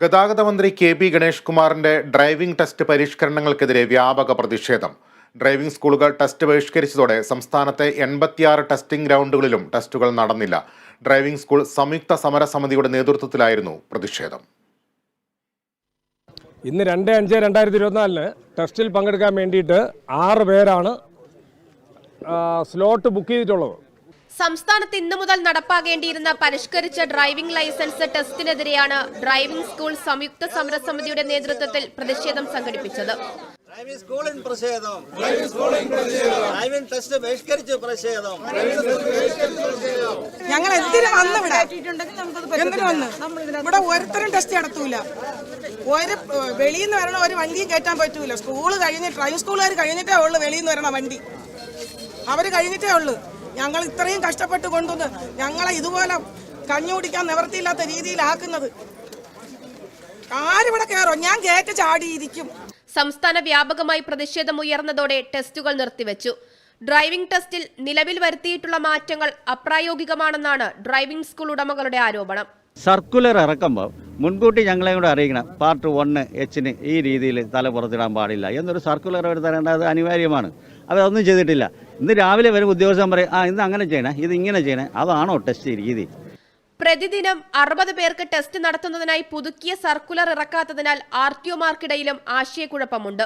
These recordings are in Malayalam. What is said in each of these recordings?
ഗതാഗത മന്ത്രി കെ.ബി. ഗണേഷ് കുമാറിന്റെ ഡ്രൈവിംഗ് ടെസ്റ്റ് പരിഷ്കരണങ്ങൾക്കെതിരെ വ്യാപക പ്രതിഷേധം. ഡ്രൈവിംഗ് സ്കൂളുകൾ ടെസ്റ്റ് ബഹിഷ്കരിച്ചതോടെ സംസ്ഥാനത്തെ 86 ടെസ്റ്റിംഗ് ഗ്രൗണ്ടുകളിലും ടെസ്റ്റുകൾ നടന്നില്ല. ഡ്രൈവിംഗ് സ്കൂൾ സംയുക്ത സമരസമിതിയുടെ നേതൃത്വത്തിലായിരുന്നു പ്രതിഷേധം. ഇന്ന് 2/5/2024 ടെസ്റ്റിൽ പങ്കെടുക്കാൻ വേണ്ടിയിട്ട് 6 പേരാണ് സ്ലോട്ട് ബുക്ക് ചെയ്തിട്ടുള്ളത്. സംസ്ഥാനത്ത് ഇന്നു മുതൽ നടപ്പാക്കേണ്ടിയിരുന്ന പരിഷ്കരിച്ച ഡ്രൈവിംഗ് ലൈസൻസ് ടെസ്റ്റിനെതിരെയാണ് ഡ്രൈവിംഗ് സ്കൂൾ സംയുക്ത സമരസമിതിയുടെ നേതൃത്വത്തിൽ പ്രതിഷേധം സംഘടിപ്പിച്ചത്. ഞങ്ങൾ എന്തിനു വന്ന് ഇവിടെ ഒരുത്തരും ടെസ്റ്റ് നടത്തൂല. ഒരു വെളിയിൽ നിന്ന് വരണ ഒരു വണ്ടിയും കയറ്റാൻ പറ്റൂല. സ്കൂള് കഴിഞ്ഞ് ഡ്രൈവിംഗ് സ്കൂളുകാർ കഴിഞ്ഞിട്ടേ ഉള്ളു വെളിയിൽ നിന്ന് വരണ വണ്ടി. അവര് കഴിഞ്ഞിട്ടേ ഉള്ളു. ഞങ്ങൾ ഇത്രയും കഷ്ടപ്പെട്ട് കൊണ്ടുവന്ന് ഞങ്ങളെ ഇതുപോലെ കഞ്ഞി കുടിക്കാൻ നിവർത്തിയില്ലാത്ത രീതിയിലാക്കുന്നത്. ആരിവിടെ കയറോ? ഞാൻ ഗേറ്റ് ചാടിയിരിക്കും. സംസ്ഥാന വ്യാപകമായി പ്രതിഷേധം ഉയർന്നതോടെ ടെസ്റ്റുകൾ നിർത്തിവെച്ചു. ഡ്രൈവിംഗ് ടെസ്റ്റിൽ നിലവിൽ വരുത്തിയിട്ടുള്ള മാറ്റങ്ങൾ അപ്രായോഗികമാണെന്നാണ് ഡ്രൈവിംഗ് സ്കൂൾ ഉടമകളുടെ ആരോപണം. സർക്കുലർ ഇറക്കുമ്പോൾ മുൻകൂട്ടി ഞങ്ങളെ കൂടെ അറിയിക്കണം. പാർട്ട് 1H ഈ രീതിയിൽ തല പുറത്തിടാൻ പാടില്ല എന്നൊരു സർക്കുലർ അവർ തരേണ്ടത് അനിവാര്യമാണ്. അവരൊന്നും ചെയ്തിട്ടില്ല. ഇന്ന് രാവിലെ വരും ഉദ്യോഗസ്ഥൻ പറയും, ഇന്ന് അങ്ങനെ ചെയ്യണേ, ഇത് ഇങ്ങനെ ചെയ്യണേ. അതാണോ ടെസ്റ്റ് രീതി? പ്രതിദിനം 60 പേർക്ക് ടെസ്റ്റ് നടത്തുന്നതിനായി പുതുക്കിയ സർക്കുലർ ഇറക്കാത്തതിനാൽ RTOമാർക്കിടയിലും ആശയക്കുഴപ്പമുണ്ട്.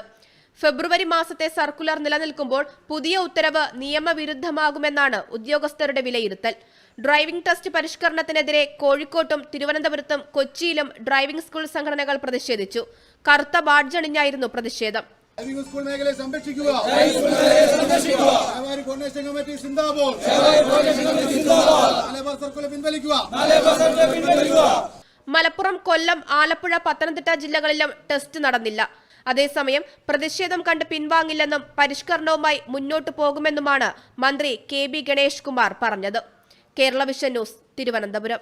ഫെബ്രുവരി മാസത്തെ സർക്കുലർ നിലനിൽക്കുമ്പോൾ പുതിയ ഉത്തരവ് നിയമവിരുദ്ധമാകുമെന്നാണ് ഉദ്യോഗസ്ഥരുടെ വിലയിരുത്തൽ. ഡ്രൈവിംഗ് ടെസ്റ്റ് പരിഷ്കരണത്തിനെതിരെ കോഴിക്കോട്ടും തിരുവനന്തപുരത്തും കൊച്ചിയിലും ഡ്രൈവിംഗ് സ്കൂൾ സംഘടനകൾ പ്രതിഷേധിച്ചു. കറുത്ത ബാഡ്ജ് അണിഞ്ഞായിരുന്നു പ്രതിഷേധം. സ്കൂൾ മേഖലയെ സംരക്ഷിക്കുക. മലപ്പുറം, കൊല്ലം, ആലപ്പുഴ, പത്തനംതിട്ട ജില്ലകളിലും ടെസ്റ്റ് നടന്നില്ല. അതേസമയം പ്രതിഷേധം കണ്ട് പിൻവാങ്ങില്ലെന്നും പരിഷ്കരണവുമായി മുന്നോട്ടു പോകുമെന്നുമാണ് മന്ത്രി കെ.ബി. ഗണേഷ് കുമാർ പറഞ്ഞത്. Kerala vision news, Thiruvananthapuram.